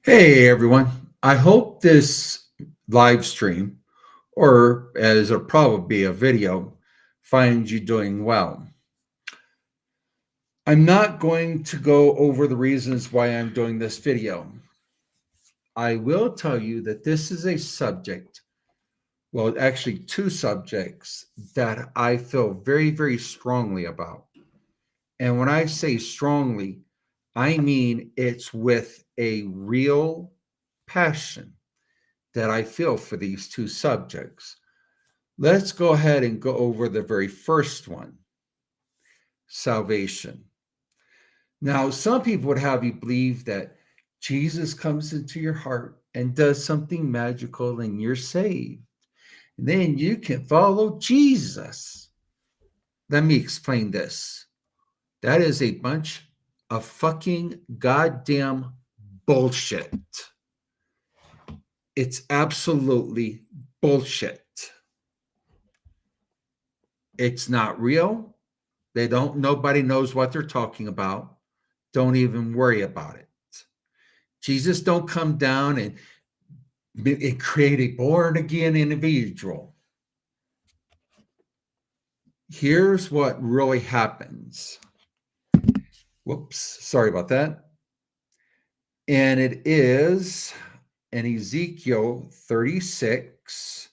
Hey everyone. I hope this live stream, or as it'll probably be a video, finds you doing well. I'm not going to go over the reasons why I'm doing this video. I will tell you that this is a subject, well, actually, two subjects that I feel very, very strongly about. And when I say strongly, I mean it's with a real passion that I feel for these two subjects. Let's go ahead and go over the very first one, salvation. Now, some people would have you believe that Jesus comes into your heart and does something magical and you're saved. And then you can follow Jesus. Let me explain this. That is a bunch of fucking goddamn bullshit. It's absolutely bullshit. It's not real. Nobody knows what they're talking about. Don't even worry about it. Jesus don't come down and create a born again individual. Here's what really happens. Whoops, sorry about that. And it is in Ezekiel 36.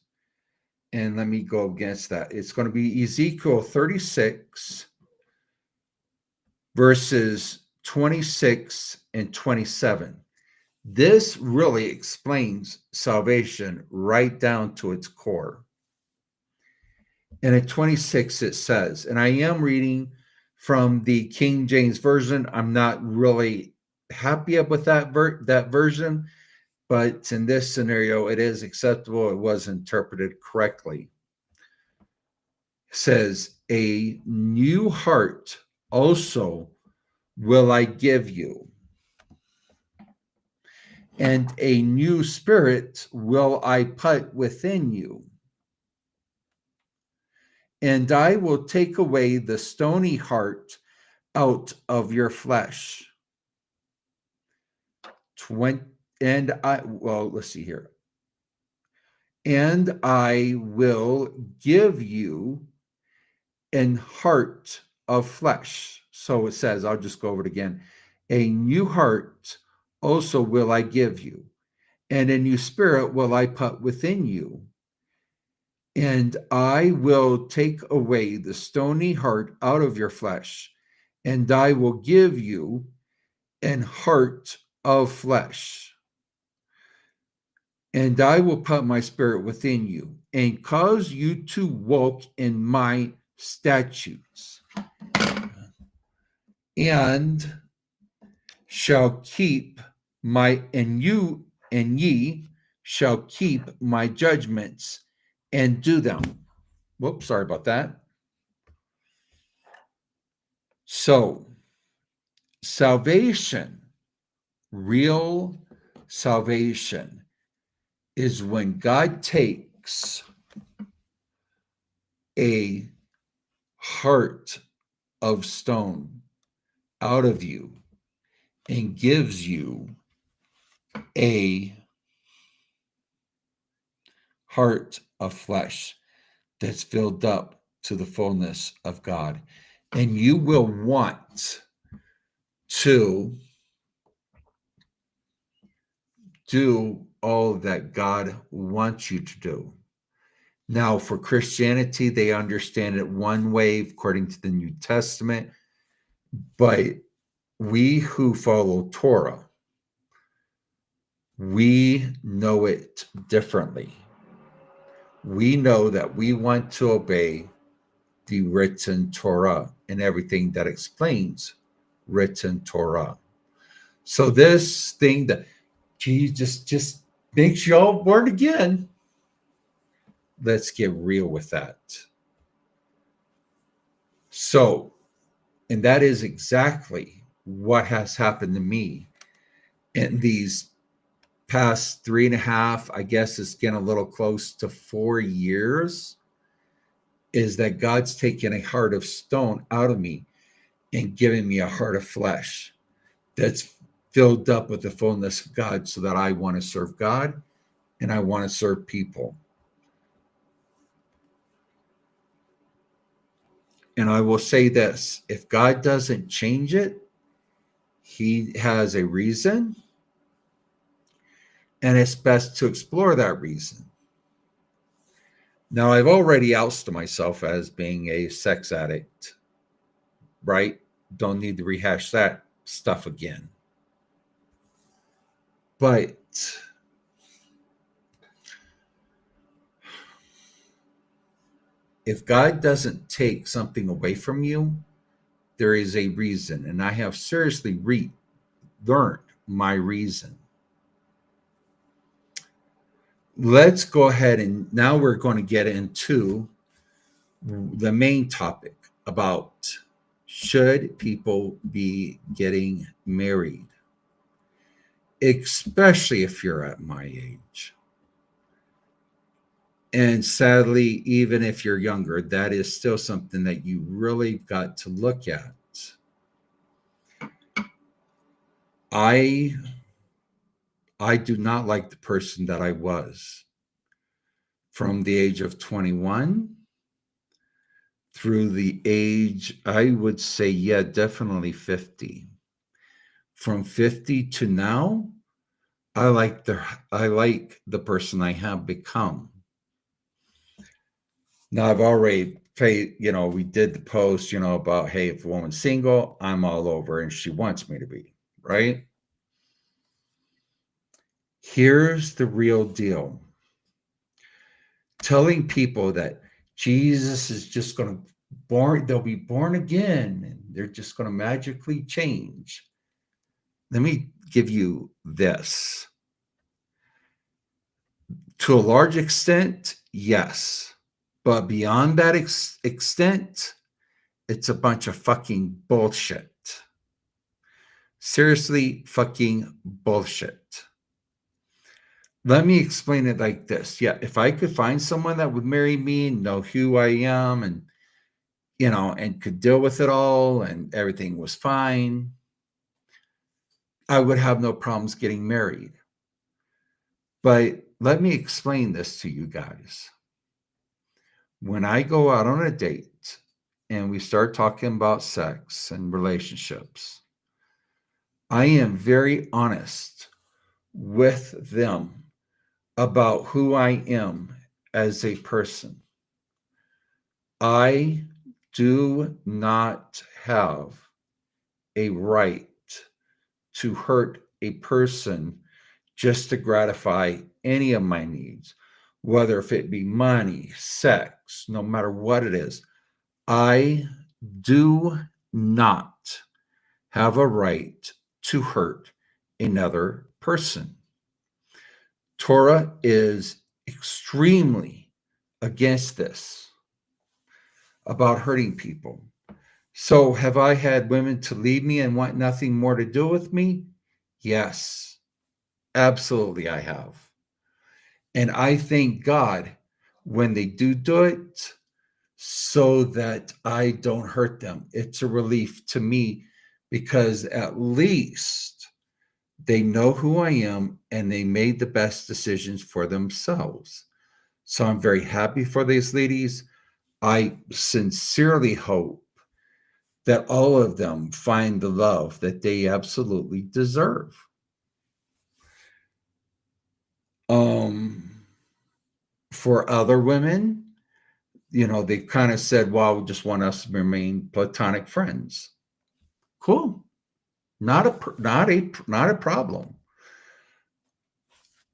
And let me go against that. It's going to be Ezekiel 36, verses 26 and 27. This really explains salvation right down to its core. And at 26, it says, and I am reading from the King James Version. I'm not really happy with that version, but in this scenario, it is acceptable. It was interpreted correctly. It says, a new heart also will I give you, and a new spirit will I put within you. And I will take away the stony heart out of your flesh. Let's see here. And I will give you an heart of flesh. So it says, I'll just go over it again. A new heart also will I give you, and a new spirit will I put within you. And I will take away the stony heart out of your flesh, and I will give you an heart of flesh. And I will put my spirit within you and cause you to walk in my statutes and shall keep and ye shall keep my judgments and do them. Whoops, sorry about that. So, salvation, real salvation, is when God takes a heart of stone out of you and gives you a heart of flesh that's filled up to the fullness of God. And you will want to do all that God wants you to do. Now, for Christianity, they understand it one way according to the New Testament, but we who follow Torah, we know it differently. We know that we want to obey the written Torah and everything that explains written Torah. So this thing that Jesus just makes you all born again, let's get real with that. So, and that is exactly what has happened to me in these past 3.5, I guess it's getting a little close to 4 years, is that God's taken a heart of stone out of me and giving me a heart of flesh that's filled up with the fullness of God so that I want to serve God and I want to serve people. And I will say this, if God doesn't change it, he has a reason, and it's best to explore that reason. Now, I've already ousted myself as being a sex addict, right? Don't need to rehash that stuff again. But if God doesn't take something away from you, there is a reason. And I have seriously learned my reason. Let's go ahead and now we're going to get into the main topic about should people be getting married, especially if you're at my age. And sadly, even if you're younger, that is still something that you really got to look at. I do not like the person that I was from the age of 21 through the age, I would say, yeah, definitely 50. From 50 to now, I like the person I have become. Now I've already we did the post, about, hey, if a woman's single, I'm all over and she wants me to be, right? Here's the real deal. Telling people that Jesus is just going to they'll be born again and they're just going to magically change. Let me give you this. To a large extent, yes. But beyond that extent, it's a bunch of fucking bullshit. Seriously, fucking bullshit. Let me explain it like this. Yeah, if I could find someone that would marry me and know who I am and, and could deal with it all and everything was fine, I would have no problems getting married. But let me explain this to you guys. When I go out on a date and we start talking about sex and relationships, I am very honest with them about who I am as a person. I do not have a right to hurt a person just to gratify any of my needs, whether if it be money, sex, no matter what it is. I do not have a right to hurt another person. Torah is extremely against this about hurting people. So have I had women to leave me and want nothing more to do with me? Yes, absolutely I have. And I thank God when they do it so that I don't hurt them. It's a relief to me because at least they know who I am and they made the best decisions for themselves. So I'm very happy for these ladies. I sincerely hope that all of them find the love that they absolutely deserve. For other women, they kind of said, well, we just want us to remain platonic friends. Cool. Not a problem.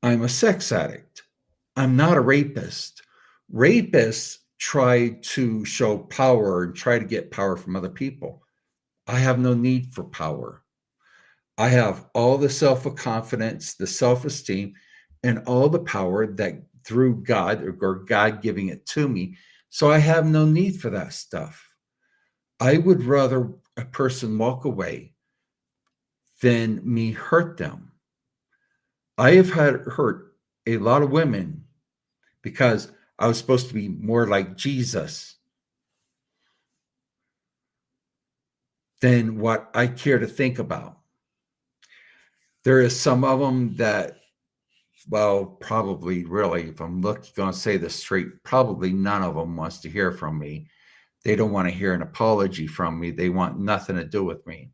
I'm a sex addict. I'm not a rapist. Rapists try to show power and try to get power from other people. I have no need for power. I have all the self-confidence, the self-esteem, and all the power that through God or God giving it to me. So I have no need for that stuff. I would rather a person walk away than me hurt them. I have hurt a lot of women because I was supposed to be more like Jesus than what I care to think about. There is some of them that, well, probably really, if I'm going to say this straight, probably none of them wants to hear from me. They don't want to hear an apology from me. They want nothing to do with me.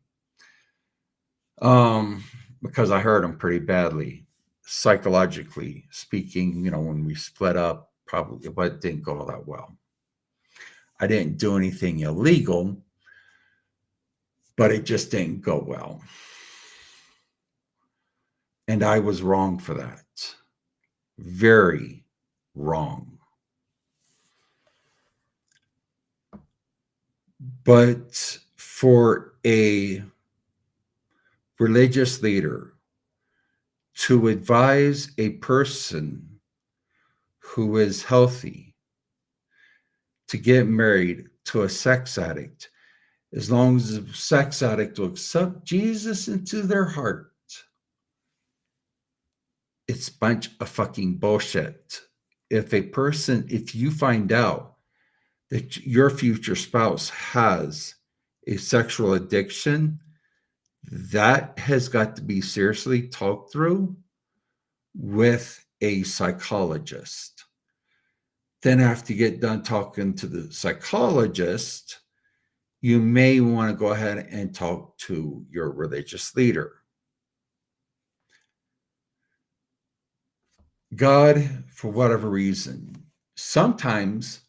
Because I hurt them pretty badly, psychologically speaking, when we split up, probably, but it didn't go all that well. I didn't do anything illegal, but it just didn't go well. And I was wrong for that. Very wrong. But for a religious leader to advise a person who is healthy to get married to a sex addict, as long as the sex addict will accept Jesus into their heart, it's a bunch of fucking bullshit. If you find out that your future spouse has a sexual addiction, that has got to be seriously talked through with a psychologist. Then after you get done talking to the psychologist, you may want to go ahead and talk to your religious leader. God, for whatever reason, sometimes,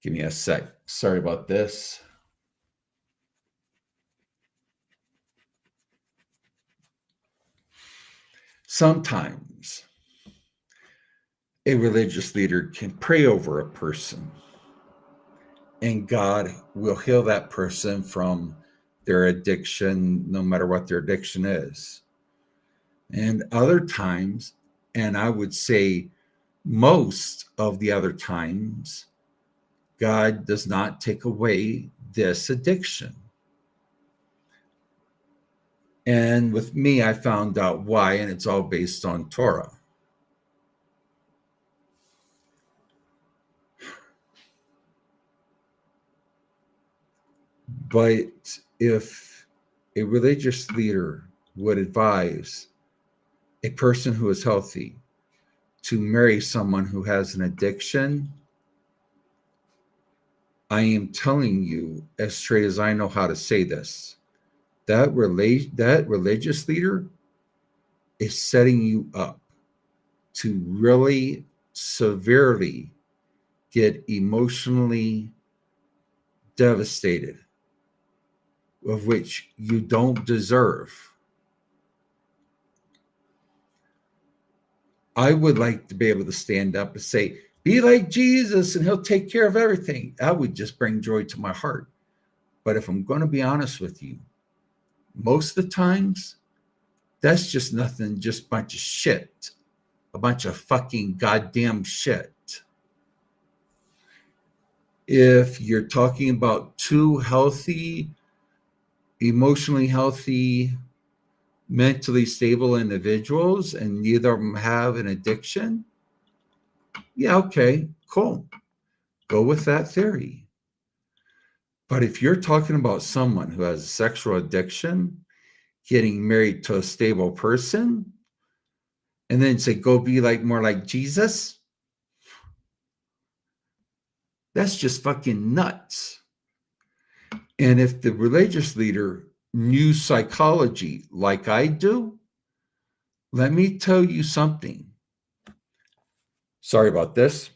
give me a sec. Sorry about this. Sometimes a religious leader can pray over a person and God will heal that person from their addiction, no matter what their addiction is. And other times, and I would say most of the other times, God does not take away this addiction. And with me, I found out why, and it's all based on Torah. But if a religious leader would advise a person who is healthy to marry someone who has an addiction, I am telling you as straight as I know how to say this, that religious leader is setting you up to really severely get emotionally devastated, of which you don't deserve. I would like to be able to stand up and say, be like Jesus and he'll take care of everything. That would just bring joy to my heart. But if I'm going to be honest with you, most of the times, that's just nothing, just a bunch of shit, a bunch of fucking goddamn shit. If you're talking about two healthy, emotionally healthy, mentally stable individuals and neither of them have an addiction, yeah, okay, cool. Go with that theory. But if you're talking about someone who has a sexual addiction, getting married to a stable person, and then say, go be more like Jesus, that's just fucking nuts. And if the religious leader knew psychology like I do, let me tell you something. Sorry about this.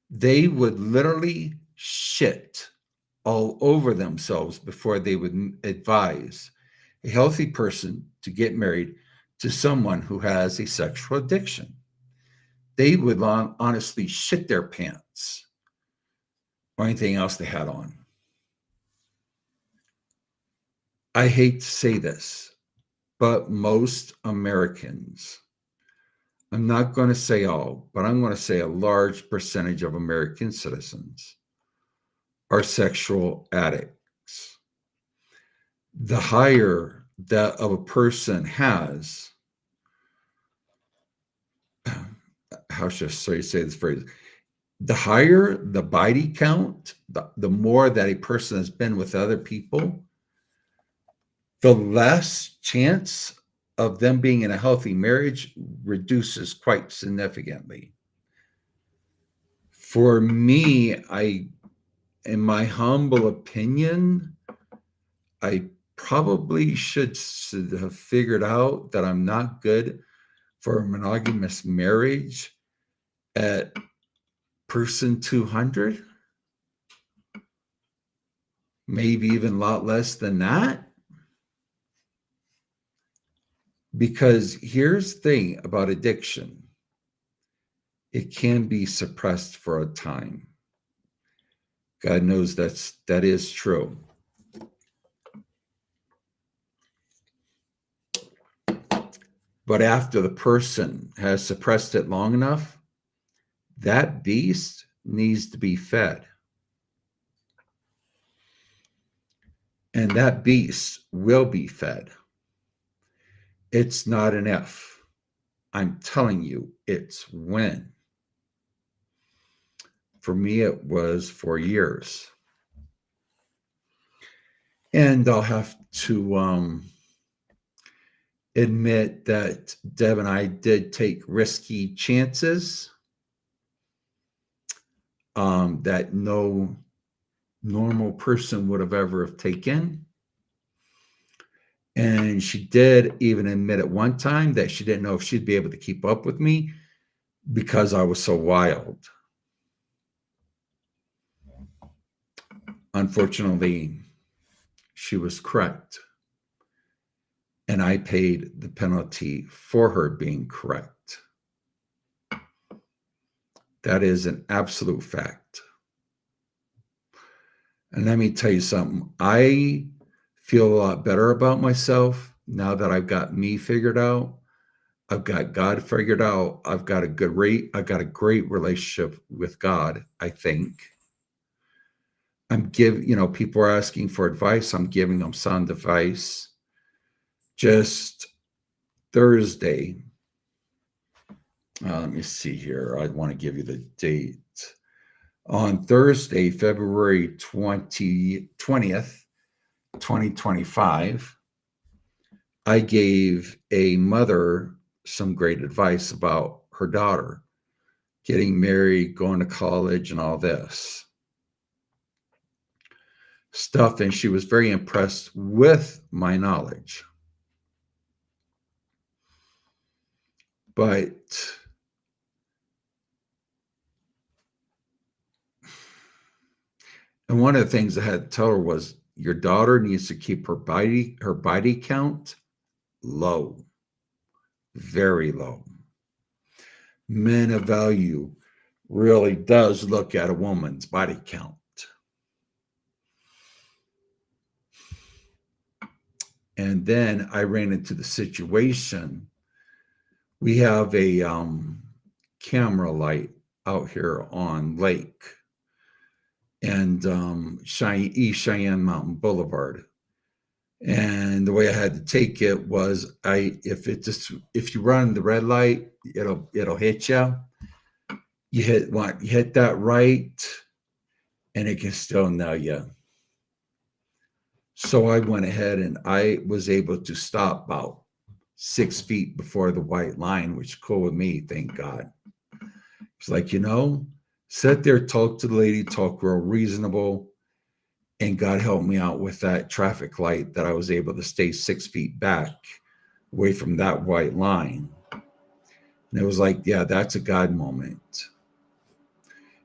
They would literally shit all over themselves before they would advise a healthy person to get married to someone who has a sexual addiction. They would honestly shit their pants or anything else they had on. I hate to say this, but most Americans, I'm not going to say all, but I'm going to say a large percentage of American citizens are sexual addicts. The higher that of a person has, how should I say this phrase? The higher the body count, the more that a person has been with other people, the less chance of them being in a healthy marriage reduces quite significantly. For me, in my humble opinion, I probably should have figured out that I'm not good for a monogamous marriage at person 200, maybe even a lot less than that. Because here's the thing about addiction, it can be suppressed for a time. God knows that is true. But after the person has suppressed it long enough, that beast needs to be fed. And that beast will be fed. It's not an if. I'm telling you, it's when. For me, it was for years. And I'll have to admit that Deb and I did take risky chances that no normal person would have ever have taken. And she did even admit at one time that she didn't know if she'd be able to keep up with me because I was so wild. Unfortunately, she was correct. And I paid the penalty for her being correct. That is an absolute fact. And let me tell you something. I feel a lot better about myself now that I've got me figured out. I've got God figured out. I've got a great relationship with God, I think. People are asking for advice. I'm giving them sound advice. Just Thursday, let me see here. I want to give you the date. On Thursday, February 20th, 2025, I gave a mother some great advice about her daughter getting married, going to college, and all this stuff. And she was very impressed with my knowledge. But and one of the things I had to tell her was your daughter needs to keep her body count low, very low. Men of value really does look at a woman's body count. And then I ran into the situation. We have a camera light out here on Lake and East Cheyenne Mountain Boulevard. And the way I had to take it was if you run the red light, it'll hit you. You hit that right, and it can still nail you. So I went ahead and I was able to stop about 6 feet before the white line, which is cool with me, thank God. It's like, sit there, talk to the lady, talk real reasonable. And God helped me out with that traffic light that I was able to stay 6 feet back away from that white line. And it was like, yeah, that's a God moment.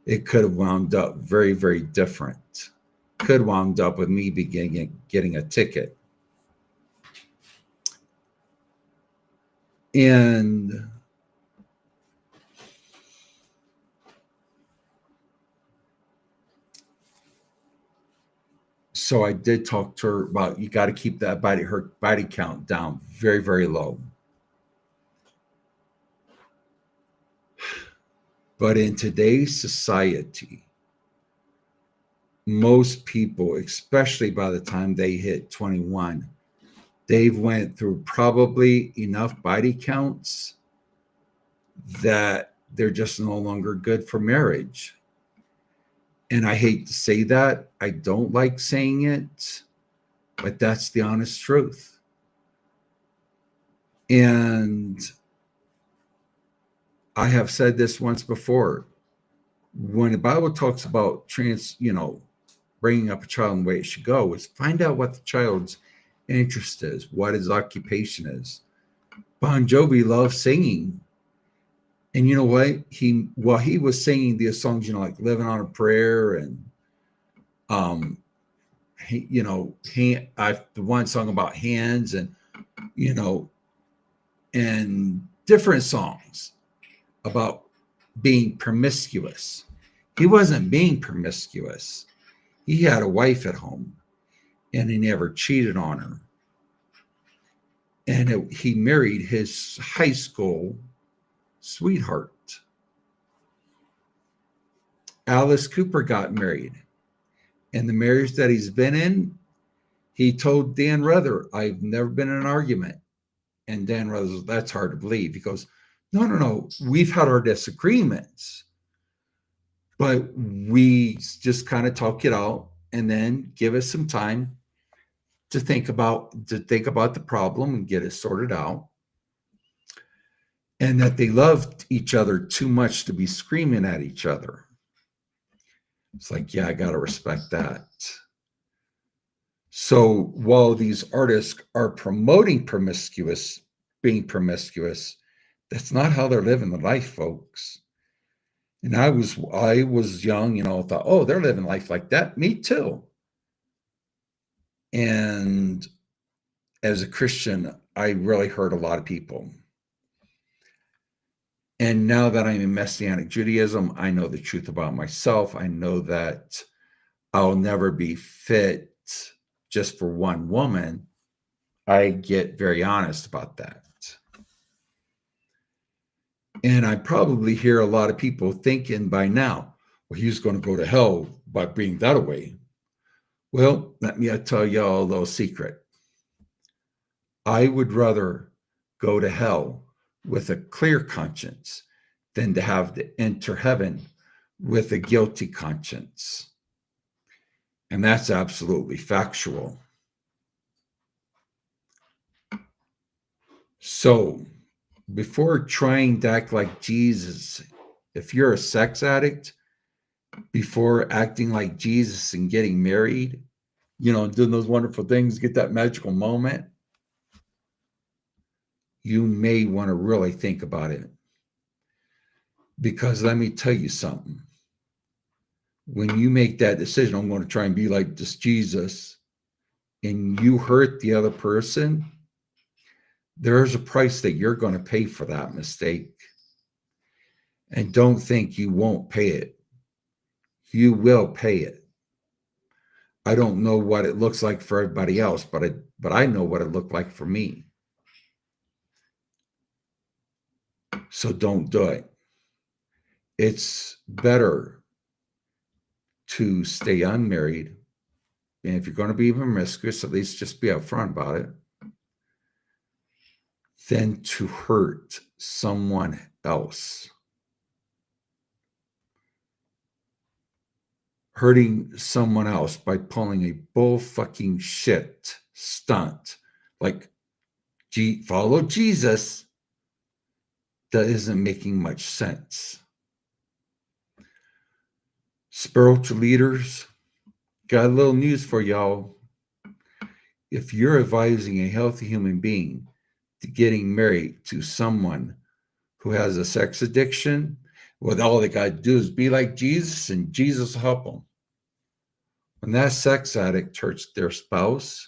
It could have wound up very, very different. Could wound up with me getting a ticket. And so I did talk to her about you got to keep her body count down very, very low. But in today's society, most people, especially by the time they hit 21, they've went through probably enough body counts that they're just no longer good for marriage. And I hate to say that. I don't like saying it, but that's the honest truth. And I have said this once before. When the Bible talks about bringing up a child in the way it should go, is find out what the child's interest is, what his occupation is. Bon Jovi loves singing. And you know what? He was singing these songs, like Living on a Prayer and the one song about hands and and different songs about being promiscuous. He wasn't being promiscuous. He had a wife at home and he never cheated on her. And he married his high school sweetheart. Alice Cooper got married. And the marriage that he's been in, he told Dan Rather, I've never been in an argument. And Dan Rather, that's hard to believe. He goes, no. We've had our disagreements, but we just kind of talk it out and then give us some time to think about the problem and get it sorted out. And that they loved each other too much to be screaming at each other. It's like, yeah, I got to respect that. So while these artists are promoting being promiscuous, that's not how they're living the life, folks. And I was young, thought, oh, they're living life like that. Me too. And as a Christian, I really hurt a lot of people. And now that I'm in Messianic Judaism, I know the truth about myself. I know that I'll never be fit just for one woman. I get very honest about that. And I probably hear a lot of people thinking by now, well, he's going to go to hell by being that way. Well, let me tell y'all a little secret. I would rather go to hell with a clear conscience than to have to enter heaven with a guilty conscience. And that's absolutely factual. So, before trying to act like Jesus, if you're a sex addict, before acting like Jesus and getting married, doing those wonderful things, get that magical moment, you may want to really think about it. Because let me tell you something. When you make that decision, I'm going to try and be like this Jesus, and you hurt the other person, there's a price that you're going to pay for that mistake. And don't think you won't pay it. You will pay it. I don't know what it looks like for everybody else, but I know what it looked like for me. So don't do it. It's better to stay unmarried. And if you're going to be promiscuous, at least just be upfront about it. Than to hurt someone else. Hurting someone else by pulling a bull fucking shit stunt like follow Jesus, that isn't making much sense. Spiritual leaders, got a little news for y'all. If you're advising a healthy human being to getting married to someone who has a sex addiction, well, all they got to do is be like Jesus and Jesus will help them. When that sex addict hurts their spouse,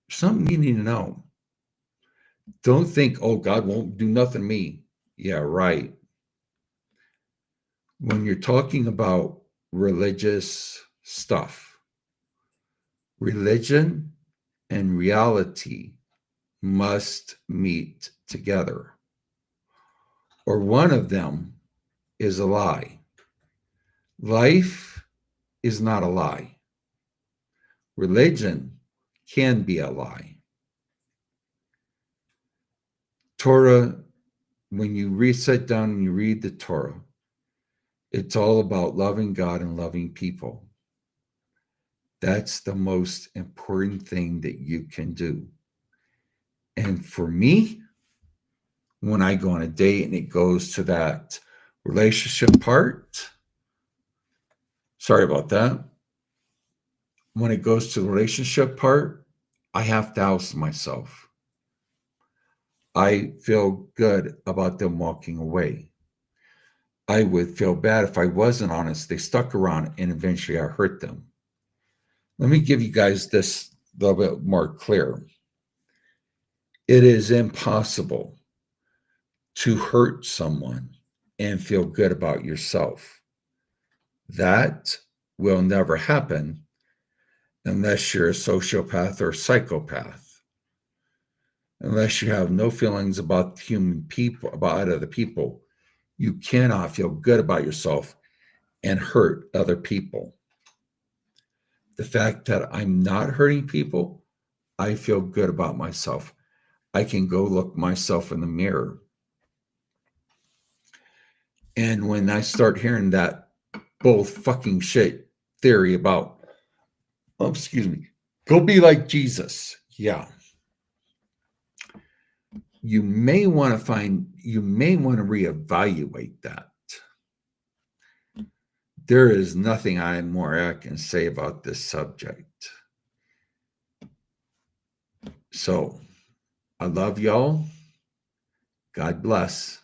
something you need to know. Don't think, oh, God won't do nothing to me. Yeah, right. When you're talking about religious stuff, religion and reality must meet together, or one of them is a lie. Life is not a lie. Religion can be a lie. Torah, when you sit down and you read the Torah, It's all about loving God and loving people. That's the most important thing that you can do. And for me, when I go on a date and it goes to that relationship part, sorry about that. When it goes to the relationship part, I have to oust myself. I feel good about them walking away. I would feel bad if I wasn't honest. They stuck around and eventually I hurt them. Let me give you guys this a little bit more clear. It is impossible to hurt someone and feel good about yourself. That will never happen unless you're a sociopath or psychopath. Unless you have no feelings about human people, about other people, you cannot feel good about yourself and hurt other people. The fact that I'm not hurting people, I feel good about myself. I can go look myself in the mirror. And when I start hearing that bull fucking shit theory about, oh, excuse me, go be like Jesus. Yeah. You may want to reevaluate that. There is nothing more I can say about this subject. So I love y'all. God bless.